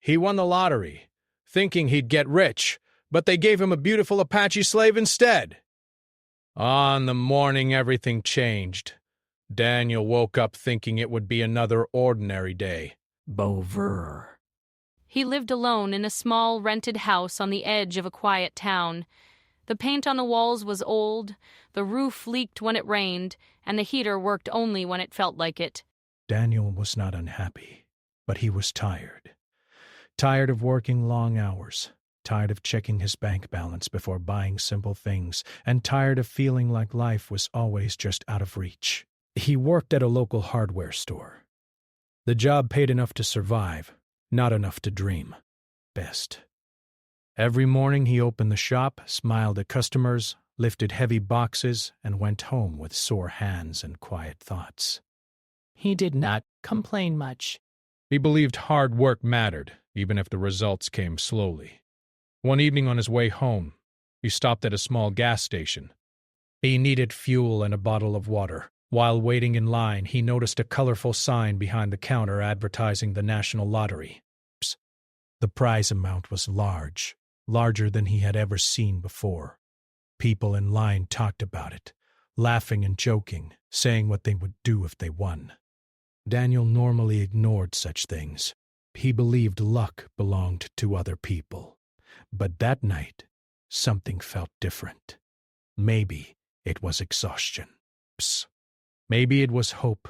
He won the lottery, thinking he'd get rich, but they gave him a beautiful Apache slave instead. On the morning everything changed. Daniel woke up thinking it would be another ordinary day. Bover. He lived alone in a small rented house on the edge of a quiet town. The paint on the walls was old, the roof leaked when it rained, and the heater worked only when it felt like it. Daniel was not unhappy, but he was tired. Tired of working long hours, tired of checking his bank balance before buying simple things, and tired of feeling like life was always just out of reach. He worked at a local hardware store. The job paid enough to survive, not enough to dream. Best. Every morning he opened the shop, smiled at customers, lifted heavy boxes, and went home with sore hands and quiet thoughts. He did not complain much. He believed hard work mattered, even if the results came slowly. One evening on his way home, he stopped at a small gas station. He needed fuel and a bottle of water. While waiting in line, he noticed a colorful sign behind the counter advertising the national lottery. The prize amount was large, larger than he had ever seen before. People in line talked about it, laughing and joking, saying what they would do if they won. Daniel normally ignored such things. He believed luck belonged to other people. But that night, something felt different. Maybe it was exhaustion. Maybe it was hope.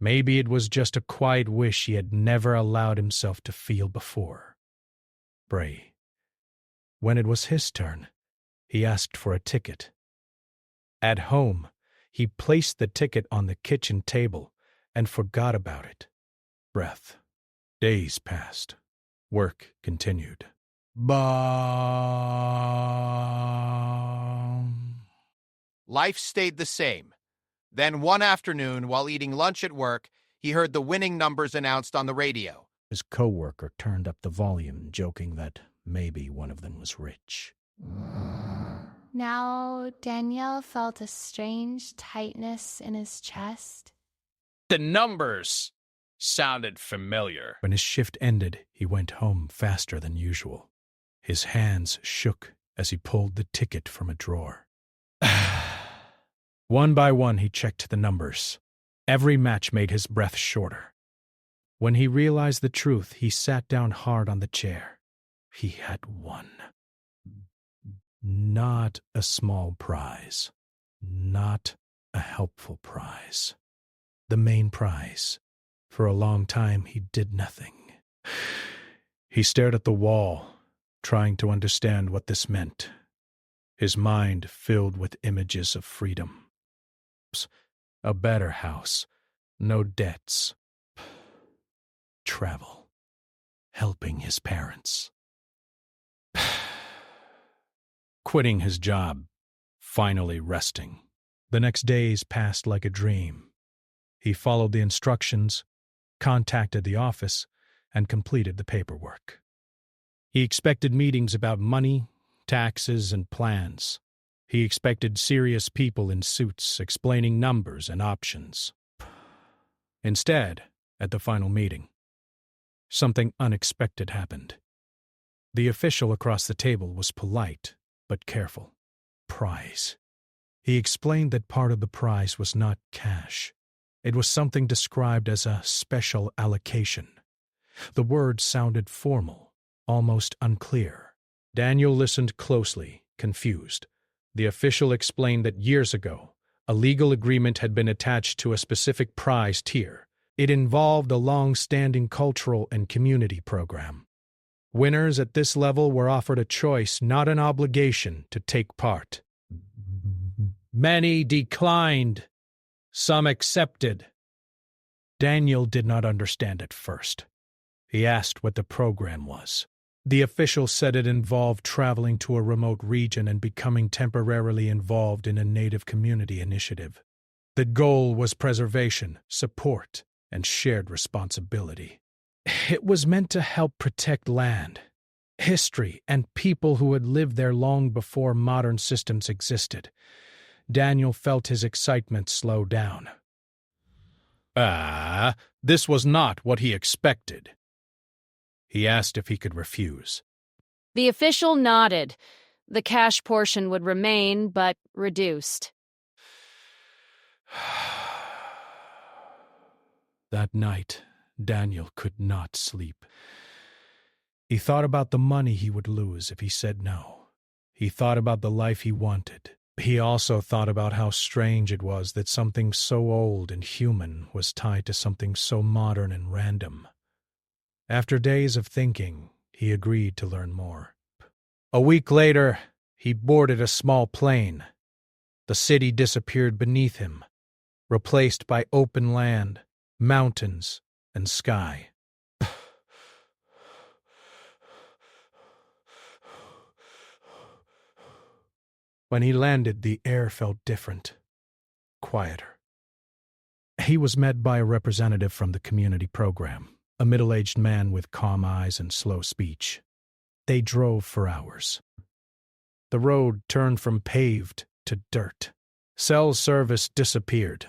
Maybe it was just a quiet wish he had never allowed himself to feel before. Bray. When it was his turn, he asked for a ticket. At home, he placed the ticket on the kitchen table and forgot about it. Breath. Days passed. Work continued. Life stayed the same. Then one afternoon, while eating lunch at work, he heard the winning numbers announced on the radio. His coworker turned up the volume, joking that maybe one of them was rich. Now Daniel felt a strange tightness in his chest. The numbers sounded familiar. When his shift ended, he went home faster than usual. His hands shook as he pulled the ticket from a drawer. One by one, he checked the numbers. Every match made his breath shorter. When he realized the truth, he sat down hard on the chair. He had won. Not a small prize. Not a helpful prize. The main prize. For a long time, he did nothing. He stared at the wall, trying to understand what this meant. His mind filled with images of freedom. A better house, no debts, travel, helping his parents. Quitting his job, finally resting. The next days passed like a dream. He followed the instructions, contacted the office, and completed the paperwork. He expected meetings about money, taxes, and plans. He expected serious people in suits explaining numbers and options. Instead, at the final meeting, something unexpected happened. The official across the table was polite, but careful. Prize. He explained that part of the prize was not cash. It was something described as a special allocation. The words sounded formal, almost unclear. Daniel listened closely, confused. The official explained that years ago, a legal agreement had been attached to a specific prize tier. It involved a long-standing cultural and community program. Winners at this level were offered a choice, not an obligation, to take part. Many declined. Some accepted. Daniel did not understand at first. He asked what the program was. The official said it involved traveling to a remote region and becoming temporarily involved in a native community initiative. The goal was preservation, support, and shared responsibility. It was meant to help protect land, history, and people who had lived there long before modern systems existed. Daniel felt his excitement slow down. This was not what he expected. He asked if he could refuse. The official nodded. The cash portion would remain, but reduced. That night, Daniel could not sleep. He thought about the money he would lose if he said no. He thought about the life he wanted. He also thought about how strange it was that something so old and human was tied to something so modern and random. After days of thinking, he agreed to learn more. A week later, he boarded a small plane. The city disappeared beneath him, replaced by open land, mountains, and sky. When he landed, the air felt different, quieter. He was met by a representative from the community program, a middle-aged man with calm eyes and slow speech. They drove for hours. The road turned from paved to dirt. Cell service disappeared.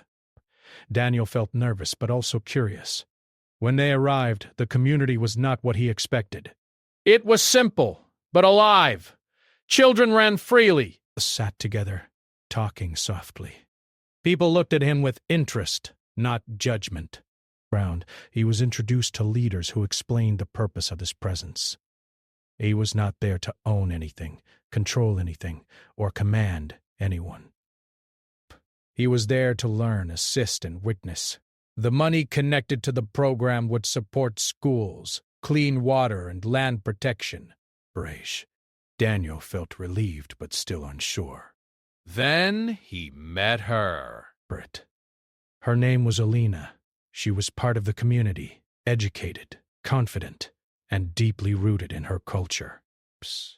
Daniel felt nervous but also curious. When they arrived, the community was not what he expected. It was simple, but alive. Children ran freely, sat together, talking softly. People looked at him with interest, not judgment. Round, he was introduced to leaders who explained the purpose of his presence. He was not there to own anything, control anything, or command anyone. He was there to learn, assist, and witness. The money connected to the program would support schools, clean water, and land protection. Braish. Daniel felt relieved but still unsure. Then he met her. Brit. Her name was Alina. She was part of the community, educated, confident, and deeply rooted in her culture. Psst.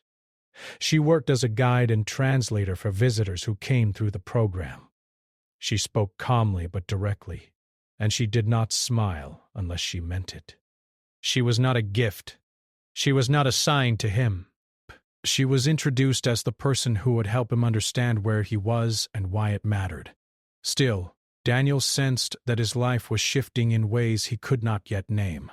She worked as a guide and translator for visitors who came through the program. She spoke calmly but directly, and she did not smile unless she meant it. She was not a gift. She was not assigned to him. She was introduced as the person who would help him understand where he was and why it mattered. Still, Daniel sensed that his life was shifting in ways he could not yet name.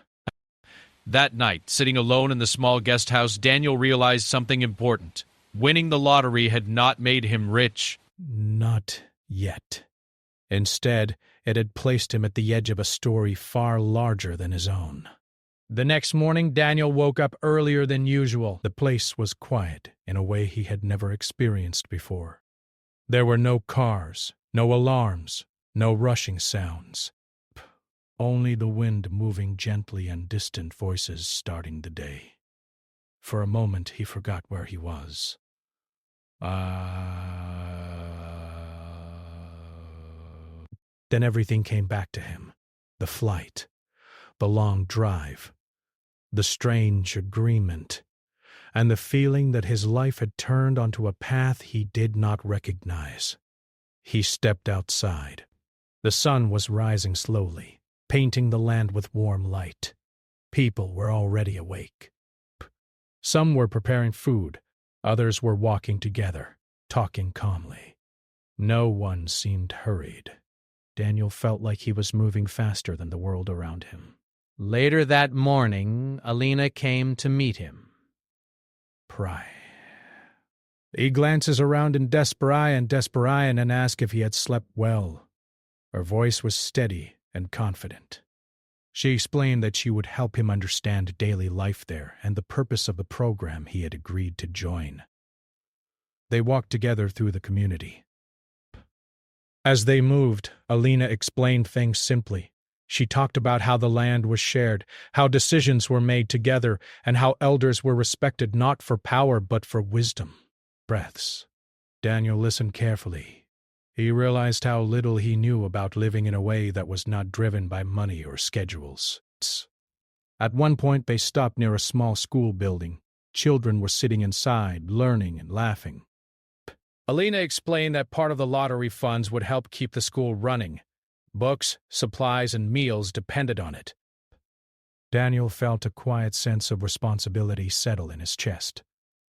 That night, sitting alone in the small guest house, Daniel realized something important. Winning the lottery had not made him rich. Not yet. Instead, it had placed him at the edge of a story far larger than his own. The next morning, Daniel woke up earlier than usual. The place was quiet in a way he had never experienced before. There were no cars, no alarms, no rushing sounds. Only the wind moving gently and distant voices starting the day. For a moment, he forgot where he was. Then everything came back to him. The flight, the long drive, the strange agreement, and the feeling that his life had turned onto a path he did not recognize. He stepped outside. The sun was rising slowly, painting the land with warm light. People were already awake. Some were preparing food, others were walking together, talking calmly. No one seemed hurried. Daniel felt like he was moving faster than the world around him. Later that morning, Alina came to meet him. Pry. He glances around in Desperayan and asks if he had slept well. Her voice was steady and confident. She explained that she would help him understand daily life there and the purpose of the program he had agreed to join. They walked together through the community. As they moved, Alina explained things simply. She talked about how the land was shared, how decisions were made together, and how elders were respected not for power but for wisdom. Breaths. Daniel listened carefully. He realized how little he knew about living in a way that was not driven by money or schedules. At one point, they stopped near a small school building. Children were sitting inside, learning and laughing. Alina explained that part of the lottery funds would help keep the school running. Books, supplies, and meals depended on it. Daniel felt a quiet sense of responsibility settle in his chest.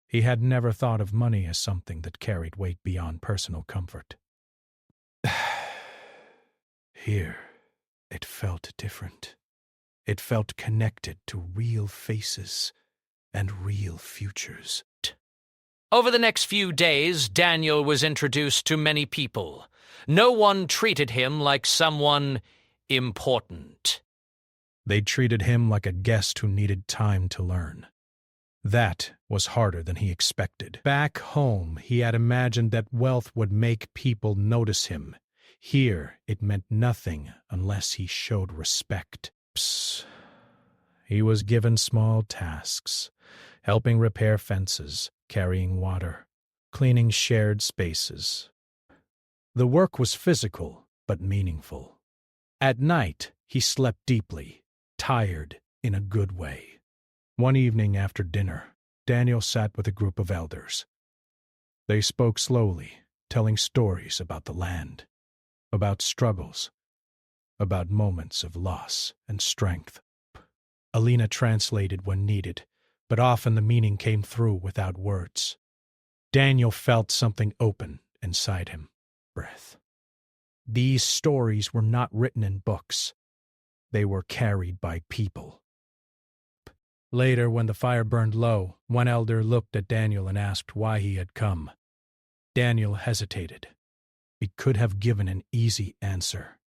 He had never thought of money as something that carried weight beyond personal comfort. Here, it felt different. It felt connected to real faces and real futures. Over the next few days, Daniel was introduced to many people. No one treated him like someone important. They treated him like a guest who needed time to learn. That was harder than he expected. Back home, he had imagined that wealth would make people notice him. Here, it meant nothing unless he showed respect. He was given small tasks, helping repair fences, carrying water, cleaning shared spaces. The work was physical, but meaningful. At night, he slept deeply, tired in a good way. One evening after dinner, Daniel sat with a group of elders. They spoke slowly, telling stories about the land, about struggles, about moments of loss and strength. Alina translated when needed, but often the meaning came through without words. Daniel felt something open inside him. Breath. These stories were not written in books. They were carried by people. Later, when the fire burned low, one elder looked at Daniel and asked why he had come. Daniel hesitated. He could have given an easy answer.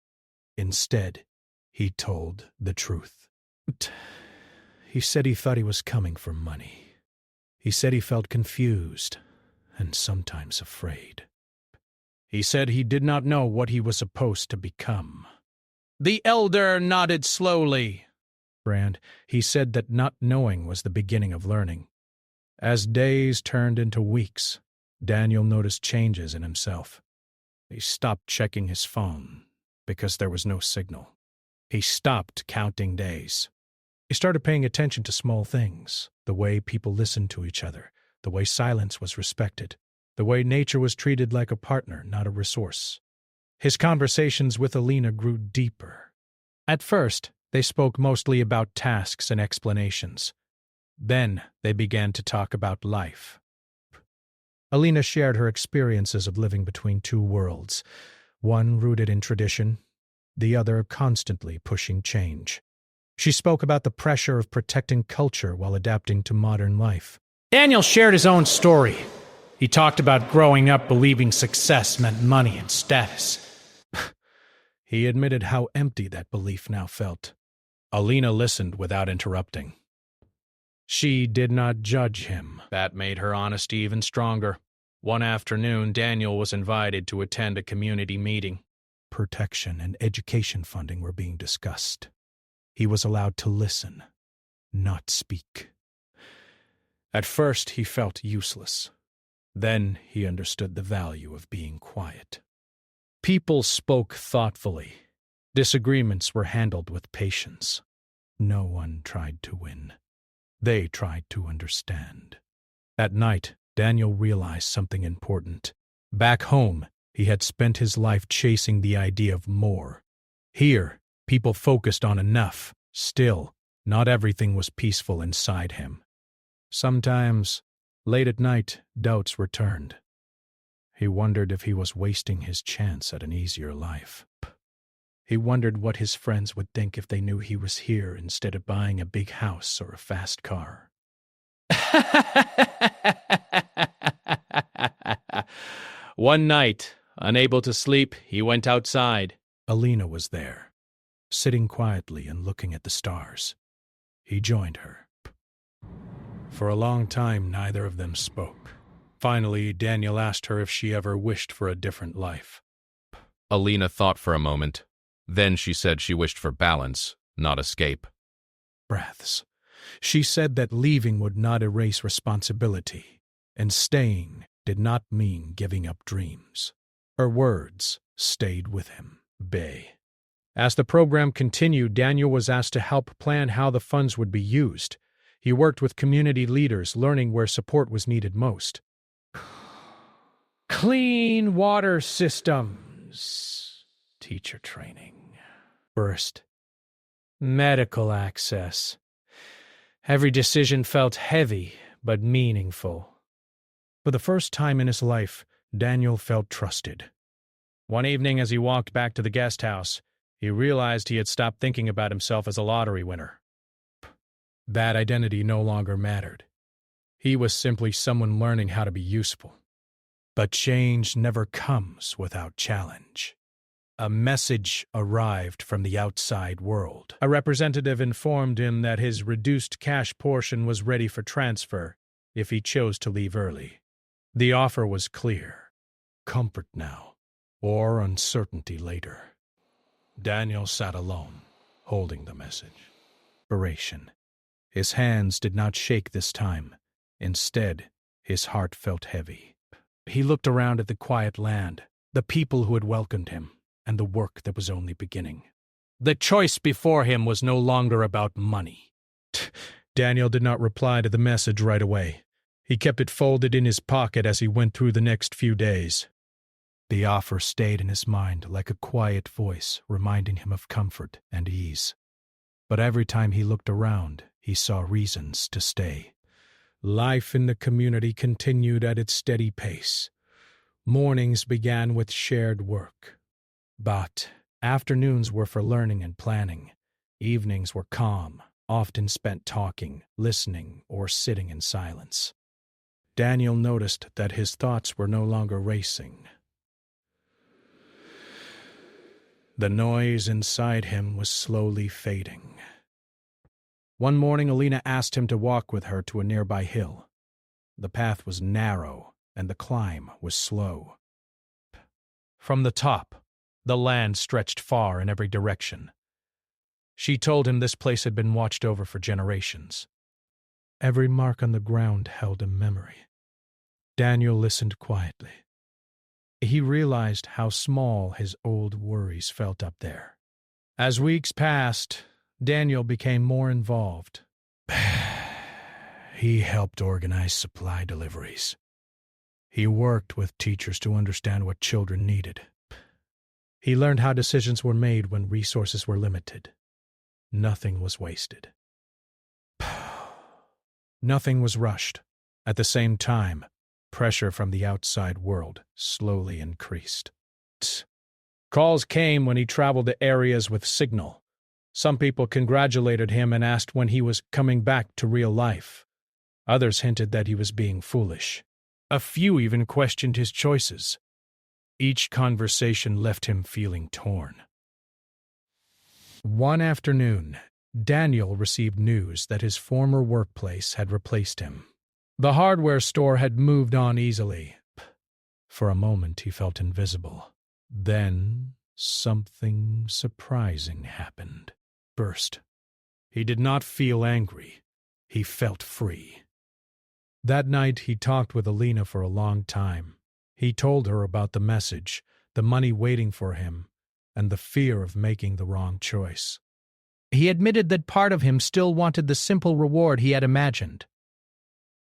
Instead, he told the truth. He said he thought he was coming for money. He said he felt confused and sometimes afraid. He said he did not know what he was supposed to become. The elder nodded slowly. Brand, he said that not knowing was the beginning of learning. As days turned into weeks, Daniel noticed changes in himself. He stopped checking his phone because there was no signal. He stopped counting days. He started paying attention to small things, the way people listened to each other, the way silence was respected, the way nature was treated like a partner, not a resource. His conversations with Alina grew deeper. At first, they spoke mostly about tasks and explanations. Then they began to talk about life. Alina shared her experiences of living between two worlds, one rooted in tradition, the other constantly pushing change. She spoke about the pressure of protecting culture while adapting to modern life. Daniel shared his own story. He talked about growing up believing success meant money and status. He admitted how empty that belief now felt. Alina listened without interrupting. She did not judge him. That made her honesty even stronger. One afternoon, Daniel was invited to attend a community meeting. Protection and education funding were being discussed. He was allowed to listen, not speak. At first, he felt useless. Then he understood the value of being quiet. People spoke thoughtfully. Disagreements were handled with patience. No one tried to win. They tried to understand. At night, Daniel realized something important. Back home, he had spent his life chasing the idea of more. Here, people focused on enough. Still, not everything was peaceful inside him. Sometimes, late at night, doubts returned. He wondered if he was wasting his chance at an easier life. He wondered what his friends would think if they knew he was here instead of buying a big house or a fast car. One night, unable to sleep, he went outside. Alina was there, sitting quietly and looking at the stars. He joined her. For a long time, neither of them spoke. Finally, Daniel asked her if she ever wished for a different life. Alina thought for a moment. Then she said she wished for balance, not escape. Breaths. She said that leaving would not erase responsibility, and staying did not mean giving up dreams. Her words stayed with him. Bay. As the program continued, Daniel was asked to help plan how the funds would be used. He worked with community leaders, learning where support was needed most. Clean water systems. Teacher training. First, medical access. Every decision felt heavy, but meaningful. For the first time in his life, Daniel felt trusted. One evening as he walked back to the guest house, He realized he had stopped thinking about himself as a lottery winner. That identity no longer mattered. He was simply someone learning how to be useful. But change never comes without challenge. A message arrived from the outside world. A representative informed him that his reduced cash portion was ready for transfer if he chose to leave early. The offer was clear: comfort now, or uncertainty later. Daniel sat alone, holding the message. Inspiration. His hands did not shake this time. Instead, his heart felt heavy. He looked around at the quiet land, the people who had welcomed him, and the work that was only beginning. The choice before him was no longer about money. Daniel did not reply to the message right away. He kept it folded in his pocket as he went through the next few days. The offer stayed in his mind like a quiet voice, reminding him of comfort and ease. But every time he looked around, he saw reasons to stay. Life in the community continued at its steady pace. Mornings began with shared work. But afternoons were for learning and planning. Evenings were calm, often spent talking, listening, or sitting in silence. Daniel noticed that his thoughts were no longer racing. The noise inside him was slowly fading. One morning, Alina asked him to walk with her to a nearby hill. The path was narrow, and the climb was slow. From the top, the land stretched far in every direction. She told him this place had been watched over for generations. Every mark on the ground held a memory. Daniel listened quietly. He realized how small his old worries felt up there. As weeks passed, Daniel became more involved. He helped organize supply deliveries. He worked with teachers to understand what children needed. He learned how decisions were made when resources were limited. Nothing was wasted. Nothing was rushed. At the same time, pressure from the outside world slowly increased. Calls came when he traveled to areas with signal. Some people congratulated him and asked when he was coming back to real life. Others hinted that he was being foolish. A few even questioned his choices. Each conversation left him feeling torn. One afternoon, Daniel received news that his former workplace had replaced him. The hardware store had moved on easily. For a moment, he felt invisible. Then, something surprising happened. First, he did not feel angry. He felt free. That night, he talked with Alina for a long time. He told her about the message, the money waiting for him, and the fear of making the wrong choice. He admitted that part of him still wanted the simple reward he had imagined.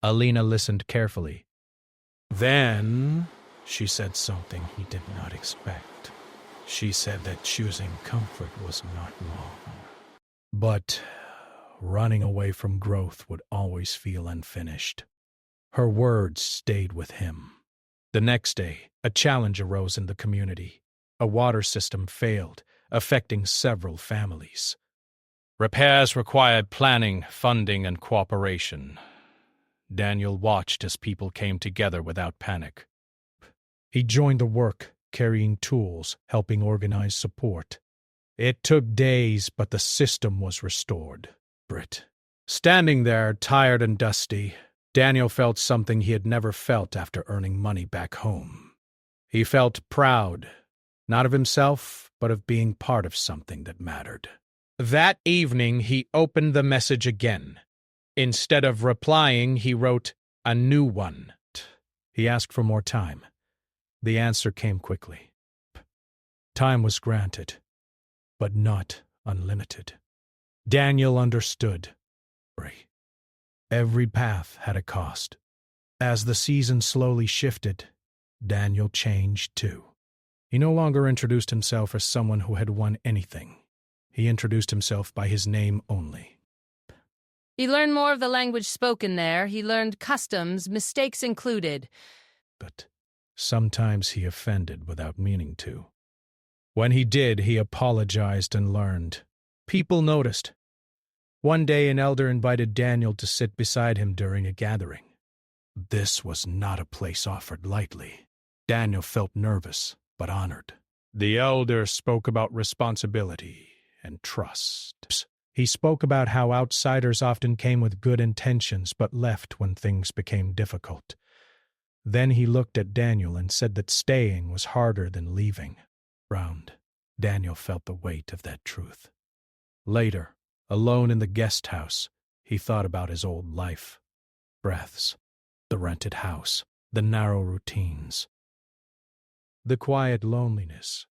Alina listened carefully. Then, she said something he did not expect. She said that choosing comfort was not wrong. But running away from growth would always feel unfinished. Her words stayed with him. The next day, a challenge arose in the community. A water system failed, affecting several families. Repairs required planning, funding, and cooperation. Daniel watched as people came together without panic. He joined the work, carrying tools, helping organize support. It took days, but the system was restored. Standing there, tired and dusty, Daniel felt something he had never felt after earning money back home. He felt proud, not of himself, but of being part of something that mattered. That evening, he opened the message again. Instead of replying, he wrote a new one. He asked for more time. The answer came quickly. Time was granted, but not unlimited. Daniel understood. Every path had a cost. As the season slowly shifted, Daniel changed too. He no longer introduced himself as someone who had won anything. He introduced himself by his name only. He learned more of the language spoken there. He learned customs, mistakes included. But sometimes he offended without meaning to. When he did, he apologized and learned. People noticed. One day, an elder invited Daniel to sit beside him during a gathering. This was not a place offered lightly. Daniel felt nervous, but honored. The elder spoke about responsibility and trust. He spoke about how outsiders often came with good intentions but left when things became difficult. Then he looked at Daniel and said that staying was harder than leaving. Round, Daniel felt the weight of that truth. Later, alone in the guest house, he thought about his old life. Breaths, the rented house, the narrow routines, the quiet loneliness.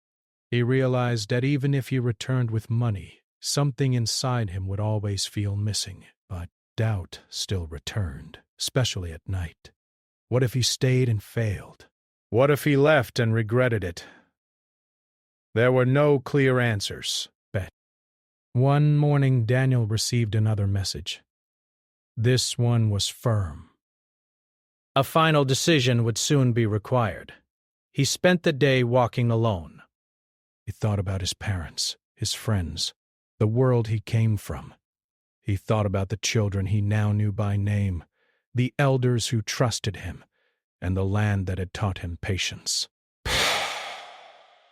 He realized that even if he returned with money, something inside him would always feel missing. But doubt still returned, especially at night. What if he stayed and failed? What if he left and regretted it? There were no clear answers. One morning, Daniel received another message. This one was firm. A final decision would soon be required. He spent the day walking alone. He thought about his parents, his friends, the world he came from. He thought about the children he now knew by name, the elders who trusted him, and the land that had taught him patience.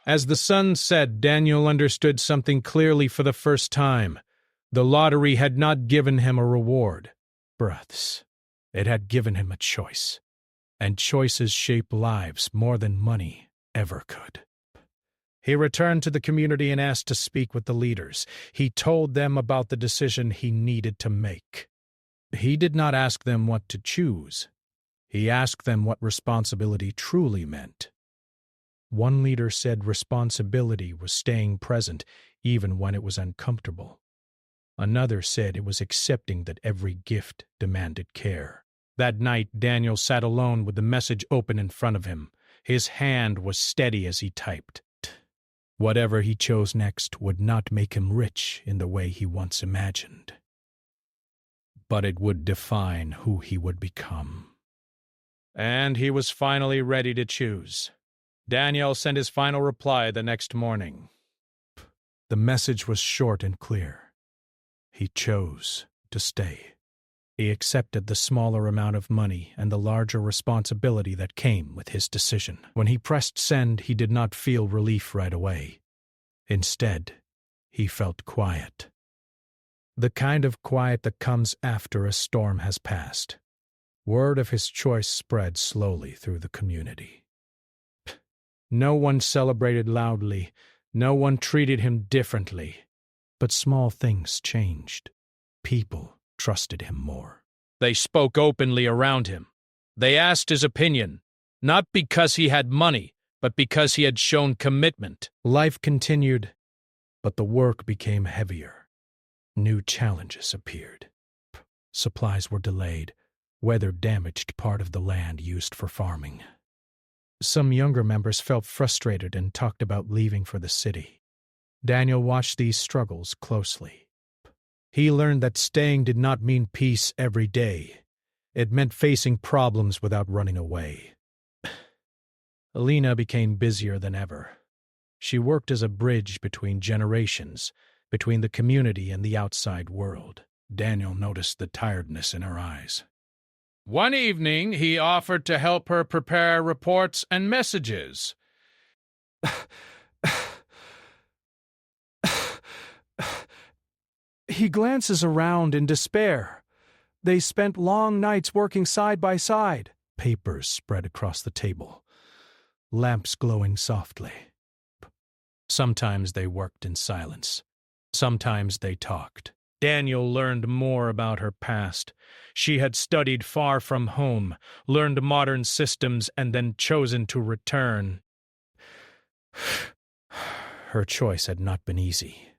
As the sun set, Daniel understood something clearly for the first time. The lottery had not given him a reward. Breaths. It had given him a choice. And choices shape lives more than money ever could. He returned to the community and asked to speak with the leaders. He told them about the decision he needed to make. He did not ask them what to choose. He asked them what responsibility truly meant. One leader said responsibility was staying present even when it was uncomfortable. Another said it was accepting that every gift demanded care. That night, Daniel sat alone with the message open in front of him. His hand was steady as he typed. Whatever he chose next would not make him rich in the way he once imagined. But it would define who he would become. And he was finally ready to choose. Daniel sent his final reply the next morning. The message was short and clear. He chose to stay. He accepted the smaller amount of money and the larger responsibility that came with his decision. When he pressed send, he did not feel relief right away. Instead, he felt quiet. The kind of quiet that comes after a storm has passed. Word of his choice spread slowly through the community. No one celebrated loudly. No one treated him differently. But small things changed. People trusted him more. They spoke openly around him. They asked his opinion, not because he had money, but because he had shown commitment. Life continued, but the work became heavier. New challenges appeared. Supplies were delayed. Weather damaged part of the land used for farming. Some younger members felt frustrated and talked about leaving for the city. Daniel watched these struggles closely. He learned that staying did not mean peace every day. It meant facing problems without running away. Alina became busier than ever. She worked as a bridge between generations, between the community and the outside world. Daniel noticed the tiredness in her eyes. One evening, he offered to help her prepare reports and messages. He glances around in despair. They spent long nights working side by side. Papers spread across the table, lamps glowing softly. Sometimes they worked in silence. Sometimes they talked. Daniel learned more about her past. She had studied far from home, learned modern systems, and then chosen to return. Her choice had not been easy.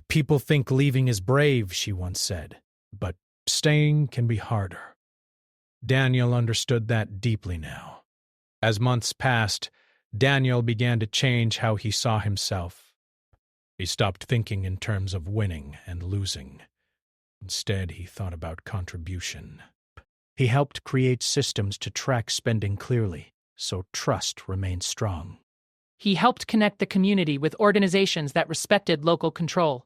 People think leaving is brave, she once said, but staying can be harder. Daniel understood that deeply now. As months passed, Daniel began to change how he saw himself. He stopped thinking in terms of winning and losing. Instead, he thought about contribution. He helped create systems to track spending clearly, so trust remained strong. He helped connect the community with organizations that respected local control.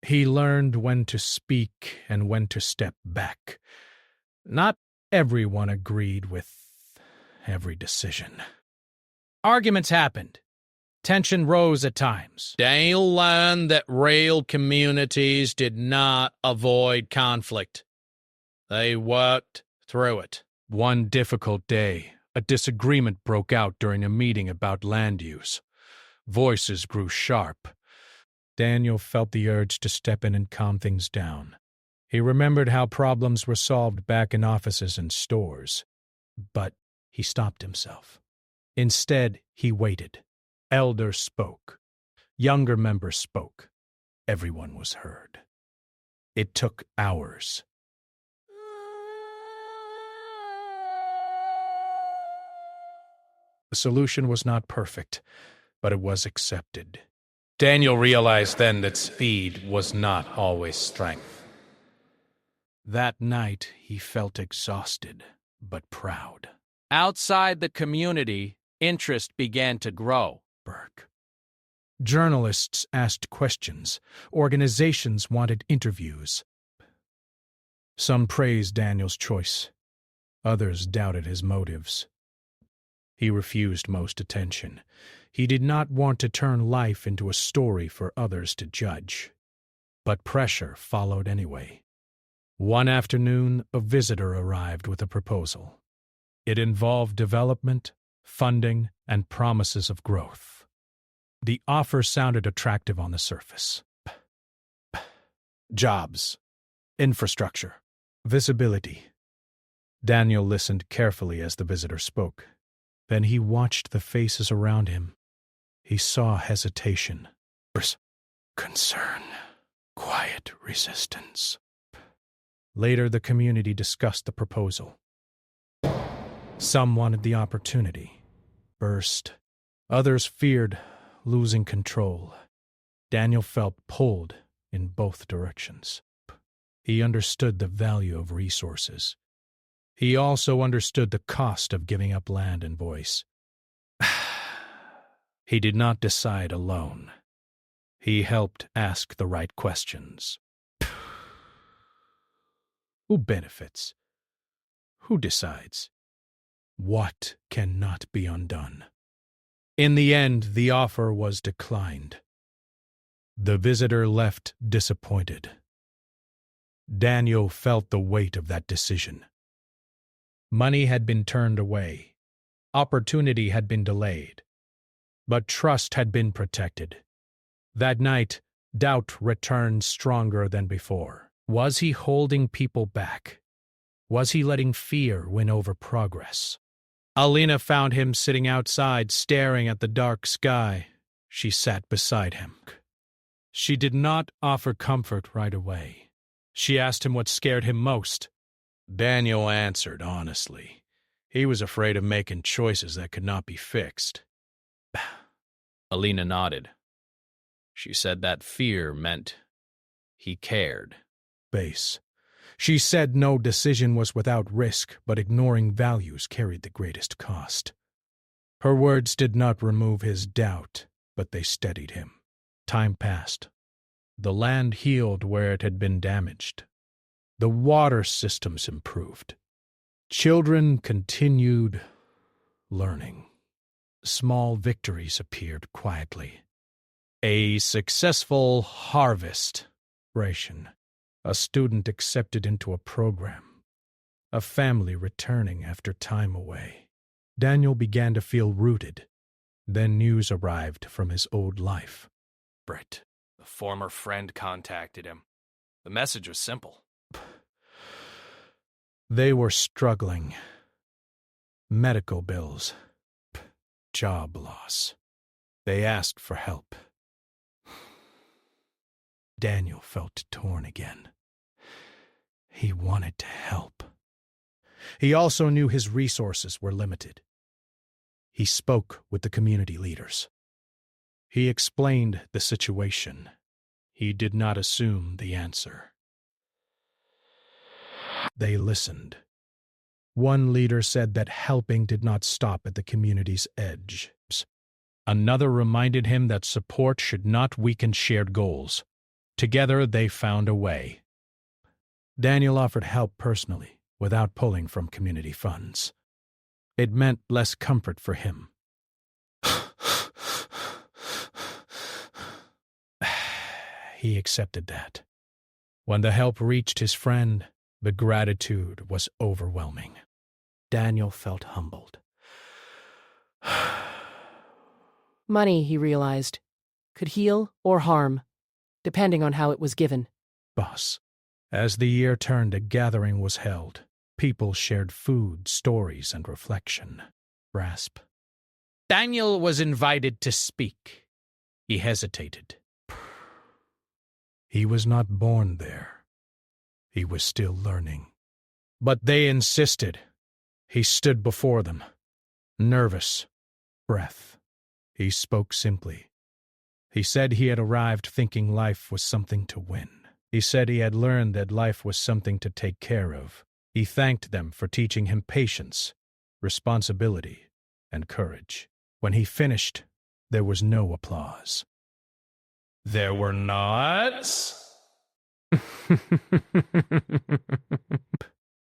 He learned when to speak and when to step back. Not everyone agreed with every decision. Arguments happened. Tension rose at times. Daniel learned that real communities did not avoid conflict. They worked through it. One difficult day, a disagreement broke out during a meeting about land use. Voices grew sharp. Daniel felt the urge to step in and calm things down. He remembered how problems were solved back in offices and stores. But he stopped himself. Instead, he waited. Elders spoke. Younger members spoke. Everyone was heard. It took hours. The solution was not perfect, but it was accepted. Daniel realized then that speed was not always strength. That night, he felt exhausted, but proud. Outside the community, interest began to grow. Journalists asked questions. Organizations wanted interviews. Some praised Daniel's choice. Others doubted his motives. He refused most attention. He did not want to turn life into a story for others to judge. But pressure followed anyway. One afternoon, a visitor arrived with a proposal. It involved development, funding, and promises of growth. The offer sounded attractive on the surface. Jobs, infrastructure, visibility. Daniel listened carefully as the visitor spoke. Then he watched the faces around him. He saw hesitation, concern, quiet resistance. Later, the community discussed the proposal. Some wanted the opportunity. Others feared losing control. Daniel felt pulled in both directions. He understood the value of resources. He also understood the cost of giving up land and voice. He did not decide alone. He helped ask the right questions. Who benefits? Who decides? What cannot be undone? In the end, the offer was declined. The visitor left disappointed. Daniel felt the weight of that decision. Money had been turned away. Opportunity had been delayed. But trust had been protected. That night, doubt returned stronger than before. Was he holding people back? Was he letting fear win over progress? Alina found him sitting outside, staring at the dark sky. She sat beside him. She did not offer comfort right away. She asked him what scared him most. Daniel answered honestly. He was afraid of making choices that could not be fixed. Alina nodded. She said that fear meant he cared. She said no decision was without risk, but ignoring values carried the greatest cost. Her words did not remove his doubt, but they steadied him. Time passed. The land healed where it had been damaged. The water systems improved. Children continued learning. Small victories appeared quietly. A successful harvest ration. A student accepted into a program. A family returning after time away. Daniel began to feel rooted. Then news arrived from his old life. Brett, a former friend, contacted him. The message was simple. They were struggling. Medical bills. Job loss. They asked for help. Daniel felt torn again. He wanted to help. He also knew his resources were limited. He spoke with the community leaders. He explained the situation. He did not assume the answer. They listened. One leader said that helping did not stop at the community's edge. Another reminded him that support should not weaken shared goals. Together they found a way. Daniel offered help personally, without pulling from community funds. It meant less comfort for him. He accepted that. When the help reached his friend, the gratitude was overwhelming. Daniel felt humbled. Money, he realized, could heal or harm, depending on how it was given. Boss. As the year turned, a gathering was held. People shared food, stories, and reflection. Rasp. Daniel was invited to speak. He hesitated. He was not born there. He was still learning. But they insisted. He stood before them, nervous, breath. He spoke simply. He said he had arrived thinking life was something to win. He said he had learned that life was something to take care of. He thanked them for teaching him patience, responsibility, and courage. When he finished, there was no applause. There were nods.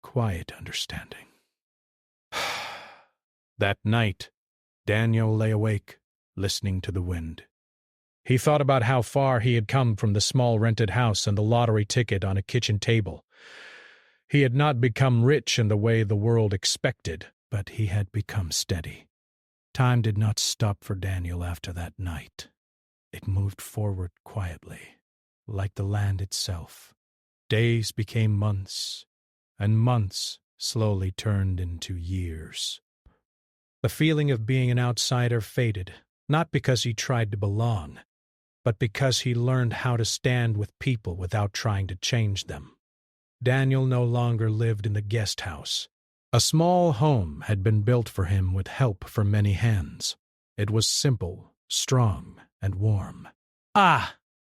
Quiet understanding. That night, Daniel lay awake, listening to the wind. He thought about how far he had come from the small rented house and the lottery ticket on a kitchen table. He had not become rich in the way the world expected, but he had become steady. Time did not stop for Daniel after that night. It moved forward quietly, like the land itself. Days became months, and months slowly turned into years. The feeling of being an outsider faded, not because he tried to belong, but because he learned how to stand with people without trying to change them. Daniel no longer lived in the guest house. A small home had been built for him with help from many hands. It was simple, strong, and warm.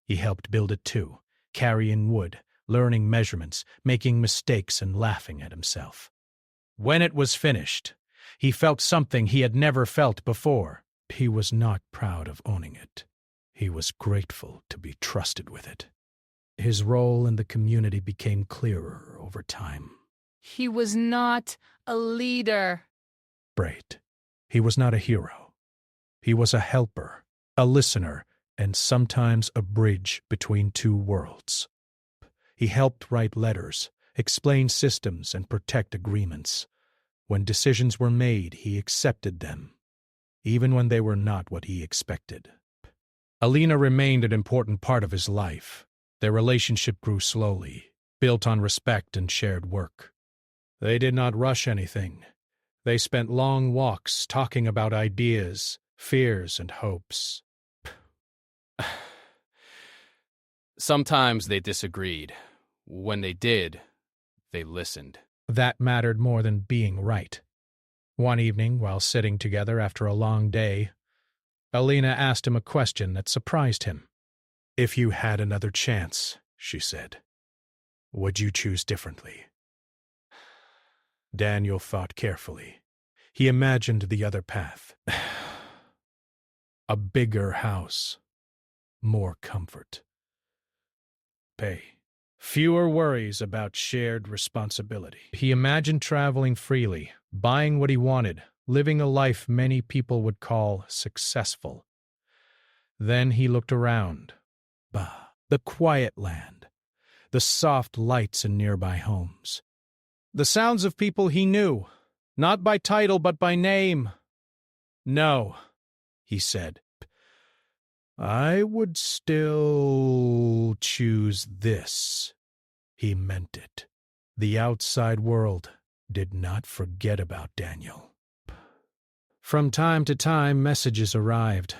He helped build it too, carrying wood, learning measurements, making mistakes, and laughing at himself. When it was finished, he felt something he had never felt before. He was not proud of owning it. He was grateful to be trusted with it. His role in the community became clearer over time. He was not a leader. Braid. He was not a hero. He was a helper, a listener, and sometimes a bridge between two worlds. He helped write letters, explain systems, and protect agreements. When decisions were made, he accepted them, even when they were not what he expected. Alina remained an important part of his life. Their relationship grew slowly, built on respect and shared work. They did not rush anything. They spent long walks talking about ideas, fears, and hopes. Sometimes they disagreed. When they did, they listened. That mattered more than being right. One evening, while sitting together after a long day, Alina asked him a question that surprised him. "If you had another chance," she said, "would you choose differently?" Daniel thought carefully. He imagined the other path. A bigger house. More comfort. Pay. Fewer worries about shared responsibility. He imagined traveling freely, buying what he wanted, living a life many people would call successful. Then he looked around. The quiet land. The soft lights in nearby homes. The sounds of people he knew, not by title but by name. "No," he said. "I would still choose this." He meant it. The outside world did not forget about Daniel. From time to time, messages arrived.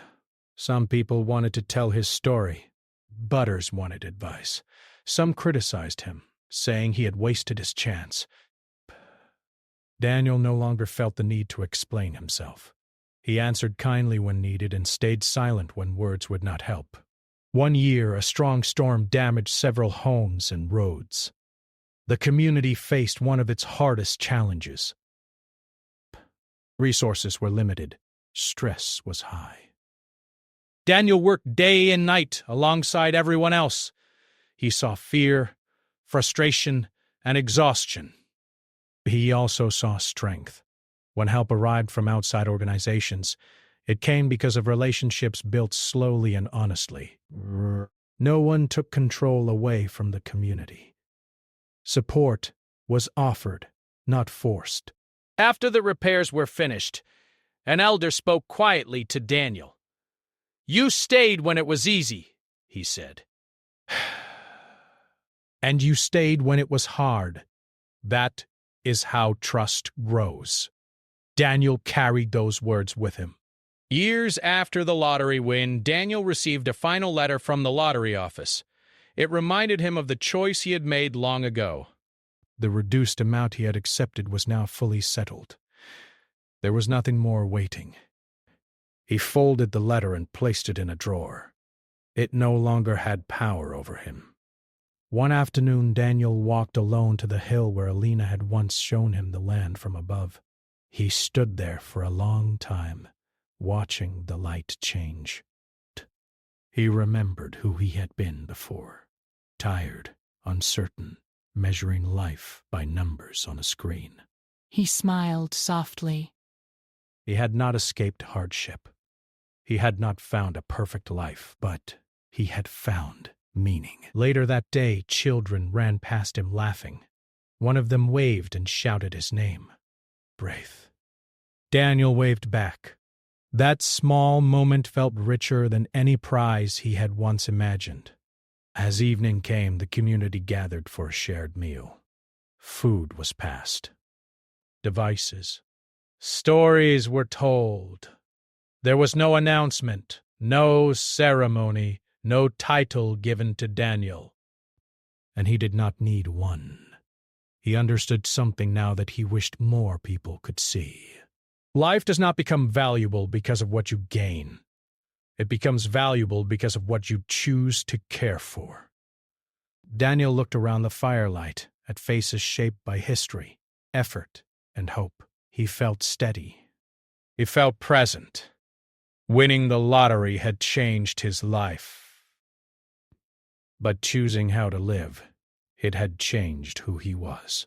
Some people wanted to tell his story. Butters wanted advice. Some criticized him, saying he had wasted his chance. Daniel no longer felt the need to explain himself. He answered kindly when needed and stayed silent when words would not help. One year, a strong storm damaged several homes and roads. The community faced one of its hardest challenges. Resources were limited. Stress was high. Daniel worked day and night alongside everyone else. He saw fear, frustration, and exhaustion. He also saw strength. When help arrived from outside organizations, it came because of relationships built slowly and honestly. No one took control away from the community. Support was offered, not forced. After the repairs were finished, an elder spoke quietly to Daniel. "You stayed when it was easy," he said. "And you stayed when it was hard. That is how trust grows." Daniel carried those words with him. Years after the lottery win, Daniel received a final letter from the lottery office. It reminded him of the choice he had made long ago. The reduced amount he had accepted was now fully settled. There was nothing more waiting. He folded the letter and placed it in a drawer. It no longer had power over him. One afternoon, Daniel walked alone to the hill where Alina had once shown him the land from above. He stood there for a long time, watching the light change. He remembered who he had been before, tired, uncertain, measuring life by numbers on a screen. He smiled softly. He had not escaped hardship. He had not found a perfect life, but he had found meaning. Later that day, children ran past him laughing. One of them waved and shouted his name, Braith. Daniel waved back. That small moment felt richer than any prize he had once imagined. As evening came, the community gathered for a shared meal. Food was passed. Devices. Stories were told. There was no announcement, no ceremony, no title given to Daniel. And he did not need one. He understood something now that he wished more people could see. Life does not become valuable because of what you gain. It becomes valuable because of what you choose to care for. Daniel looked around the firelight at faces shaped by history, effort, and hope. He felt steady. He felt present. Winning the lottery had changed his life. But choosing how to live, it had changed who he was.